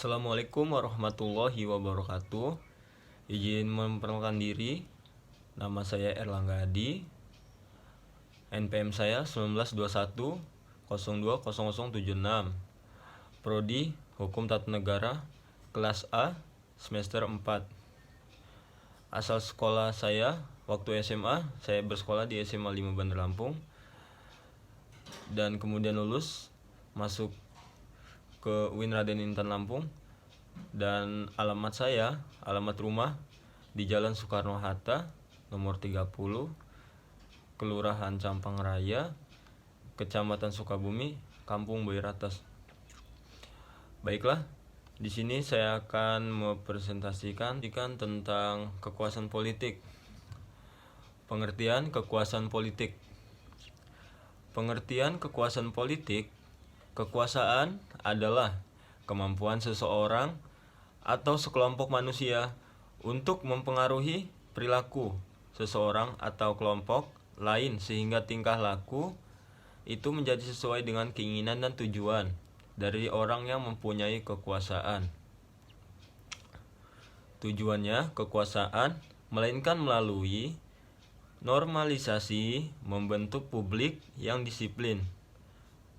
Assalamualaikum warahmatullahi wabarakatuh. Izin memperkenalkan diri. Nama saya Erlangga Adi. NPM saya 1921 020076. Prodi Hukum Tata Negara kelas A semester 4. Asal sekolah saya waktu SMA, saya bersekolah di SMA 5 Bandar Lampung. Dan kemudian lulus masuk ke UIN Raden Intan Lampung, dan alamat rumah di Jalan Soekarno-Hatta nomor 30, Kelurahan Campang Raya, Kecamatan Sukabumi, Kampung Boiratas. Baiklah, di sini saya akan mempresentasikan tentang kekuasaan politik. Pengertian kekuasaan politik. Pengertian kekuasaan politik: kekuasaan adalah kemampuan seseorang atau sekelompok manusia untuk mempengaruhi perilaku seseorang atau kelompok lain sehingga tingkah laku itu menjadi sesuai dengan keinginan dan tujuan dari orang yang mempunyai kekuasaan. Tujuannya kekuasaan melainkan melalui normalisasi membentuk publik yang disiplin.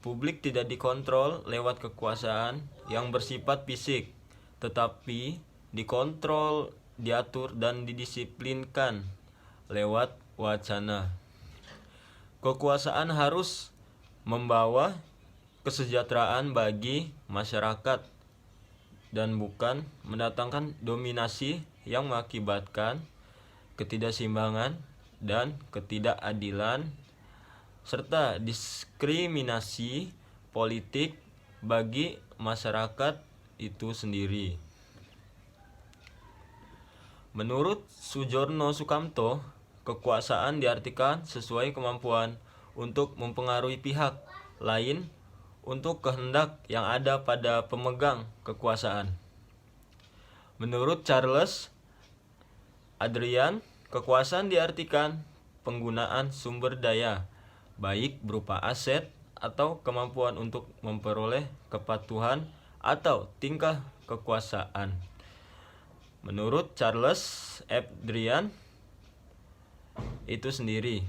Publik tidak dikontrol lewat kekuasaan yang bersifat fisik, tetapi dikontrol, diatur, dan didisiplinkan lewat wacana. Kekuasaan harus membawa kesejahteraan bagi masyarakat dan bukan mendatangkan dominasi yang mengakibatkan ketidakseimbangan dan ketidakadilan serta diskriminasi politik bagi masyarakat itu sendiri. Menurut Soejourno Sukamto, kekuasaan diartikan sesuai kemampuan untuk mempengaruhi pihak lain untuk kehendak yang ada pada pemegang kekuasaan. Menurut Charles Adrian, kekuasaan diartikan penggunaan sumber daya baik berupa aset atau kemampuan untuk memperoleh kepatuhan atau tingkah kekuasaan. Menurut Charles Adrian itu sendiri,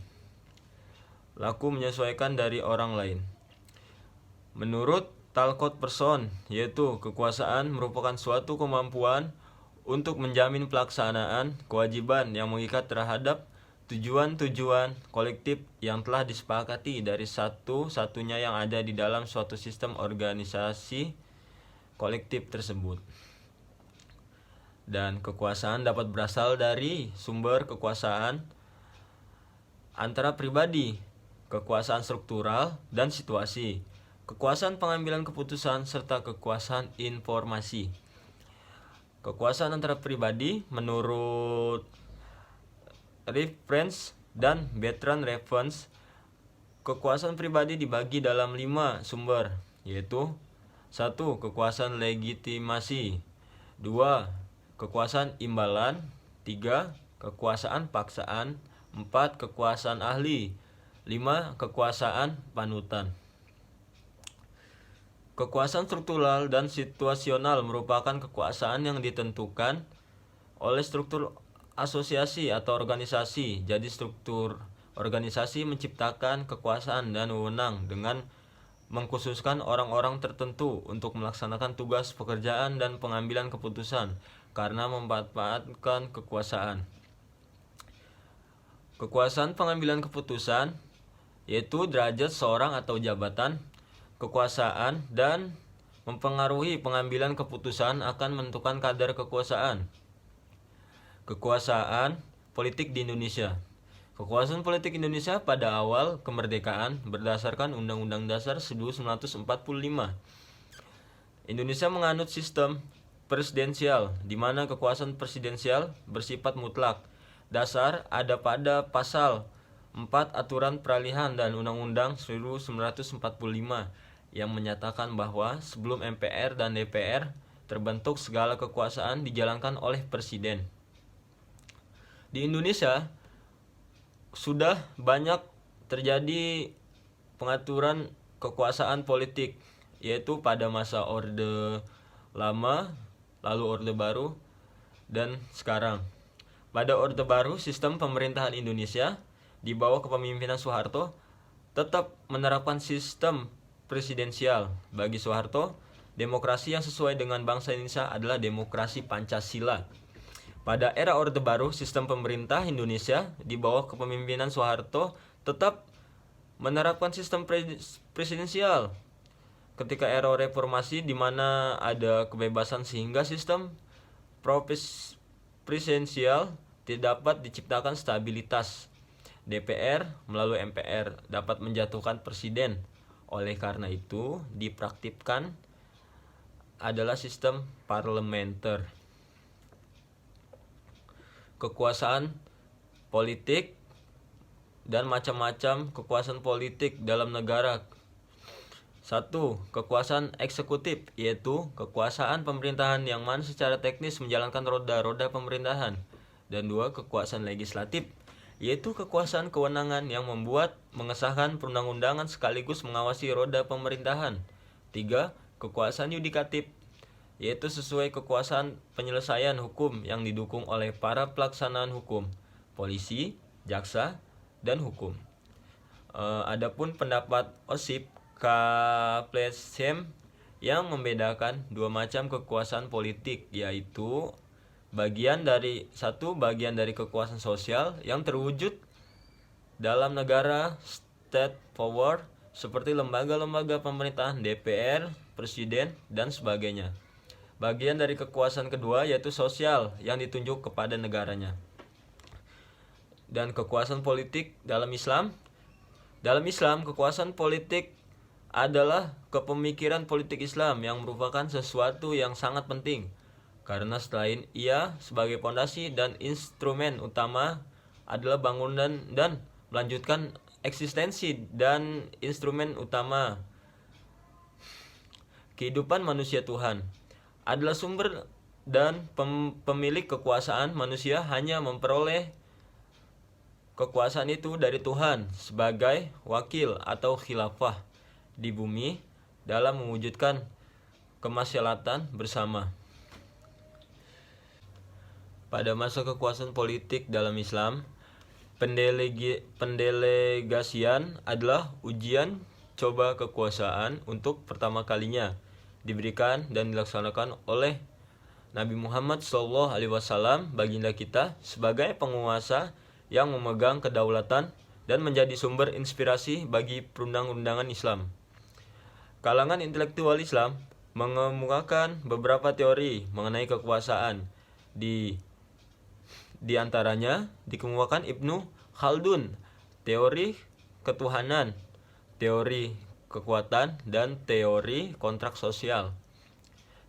laku menyesuaikan dari orang lain. Menurut Talcott Person, yaitu kekuasaan merupakan suatu kemampuan untuk menjamin pelaksanaan kewajiban yang mengikat terhadap tujuan-tujuan kolektif yang telah disepakati dari satu-satunya yang ada di dalam suatu sistem organisasi kolektif tersebut. Dan kekuasaan dapat berasal dari sumber kekuasaan antara pribadi, kekuasaan struktural dan situasi, kekuasaan pengambilan keputusan, serta kekuasaan informasi. Kekuasaan antara pribadi menurut Reference dan Bertrand Reference, kekuasaan pribadi dibagi dalam 5 sumber, yaitu 1. Kekuasaan legitimasi, 2. Kekuasaan imbalan, 3. Kekuasaan paksaan, 4. Kekuasaan ahli, 5. Kekuasaan panutan. Kekuasaan struktural dan situasional merupakan kekuasaan yang ditentukan oleh struktur asosiasi atau organisasi. Jadi struktur organisasi menciptakan kekuasaan dan wewenang dengan mengkhususkan orang-orang tertentu untuk melaksanakan tugas pekerjaan dan pengambilan keputusan karena memanfaatkan kekuasaan. Kekuasaan pengambilan keputusan yaitu derajat seorang atau jabatan kekuasaan dan mempengaruhi pengambilan keputusan akan menentukan kadar kekuasaan. Kekuasaan politik di Indonesia. Kekuasaan politik Indonesia pada awal kemerdekaan berdasarkan Undang-Undang Dasar 1945. Indonesia menganut sistem presidensial, di mana kekuasaan presidensial bersifat mutlak. Dasar ada pada pasal 4 Aturan Peralihan dan Undang-Undang 1945 yang menyatakan bahwa sebelum MPR dan DPR terbentuk, segala kekuasaan dijalankan oleh presiden. Di Indonesia sudah banyak terjadi pengaturan kekuasaan politik, yaitu pada masa Orde Lama, lalu Orde Baru, dan sekarang. Pada Orde Baru, sistem pemerintahan Indonesia di bawah kepemimpinan Soeharto tetap menerapkan sistem presidensial. Bagi Soeharto, demokrasi yang sesuai dengan bangsa Indonesia adalah demokrasi Pancasila. Pada era Orde Baru, sistem pemerintah Indonesia di bawah kepemimpinan Soeharto tetap menerapkan sistem presidensial. Ketika era reformasi di mana ada kebebasan sehingga sistem presidensial tidak dapat diciptakan stabilitas. DPR melalui MPR dapat menjatuhkan presiden. Oleh karena itu, dipraktikkan adalah sistem parlementer. Kekuasaan politik dan macam-macam kekuasaan politik dalam negara. 1. Kekuasaan eksekutif, yaitu kekuasaan pemerintahan yang mana secara teknis menjalankan roda-roda pemerintahan. Dan 2. Kekuasaan legislatif, yaitu kekuasaan kewenangan yang membuat, mengesahkan perundang-undangan sekaligus mengawasi roda pemerintahan. 3. Kekuasaan yudikatif, yaitu sesuai kekuasaan penyelesaian hukum yang didukung oleh para pelaksanaan hukum, polisi, jaksa, dan hukum. Adapun pendapat Osip Kaplesem yang membedakan dua macam kekuasaan politik, yaitu bagian dari kekuasaan sosial yang terwujud dalam negara, state power, seperti lembaga-lembaga pemerintahan, DPR, presiden, dan sebagainya. Bagian dari kekuasaan kedua yaitu sosial yang ditunjuk kepada negaranya. Dan kekuasaan politik dalam Islam. Dalam Islam, kekuasaan politik adalah kepemikiran politik Islam yang merupakan sesuatu yang sangat penting, karena selain ia sebagai pondasi dan instrumen utama adalah bangunan dan melanjutkan eksistensi dan instrumen utama kehidupan manusia. Tuhan adalah sumber dan pemilik kekuasaan. Manusia hanya memperoleh kekuasaan itu dari Tuhan sebagai wakil atau khilafah di bumi dalam mewujudkan kemaslahatan bersama. Pada masa kekuasaan politik dalam Islam, pendelegasian adalah ujian coba kekuasaan untuk pertama kalinya diberikan dan dilaksanakan oleh Nabi Muhammad SAW, baginda kita, sebagai penguasa yang memegang kedaulatan dan menjadi sumber inspirasi bagi perundang-undangan Islam. Kalangan intelektual Islam mengemukakan beberapa teori mengenai kekuasaan. Di antaranya dikemukakan Ibnu Khaldun, teori ketuhanan, teori kekuatan, dan teori kontrak sosial.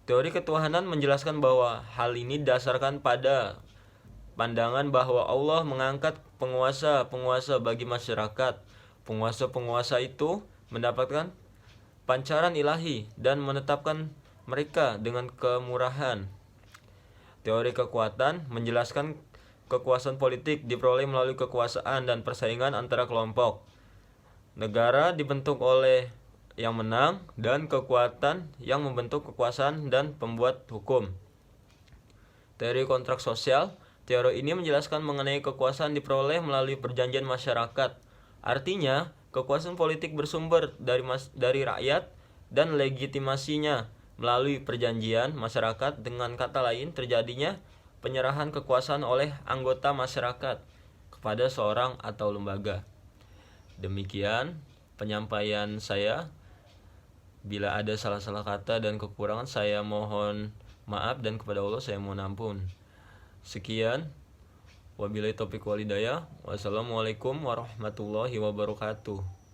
Teori ketuhanan menjelaskan bahwa hal ini didasarkan pada pandangan bahwa Allah mengangkat penguasa-penguasa bagi masyarakat. Penguasa-penguasa itu mendapatkan pancaran ilahi dan menetapkan mereka dengan kemurahan. Teori kekuatan menjelaskan kekuasaan politik diperoleh melalui kekuasaan dan persaingan antara kelompok. Negara dibentuk oleh yang menang dan kekuatan yang membentuk kekuasaan dan pembuat hukum. Teori kontrak sosial, teori ini menjelaskan mengenai kekuasaan diperoleh melalui perjanjian masyarakat. Artinya, kekuasaan politik bersumber dari rakyat dan legitimasinya melalui perjanjian masyarakat. Dengan kata lain, terjadinya penyerahan kekuasaan oleh anggota masyarakat kepada seorang atau lembaga. Demikian penyampaian saya. Bila ada salah-salah kata dan kekurangan, saya mohon maaf, dan kepada Allah saya mohon ampun. Sekian. Wabillahi taufiq wal hidayah. Wassalamualaikum warahmatullahi wabarakatuh.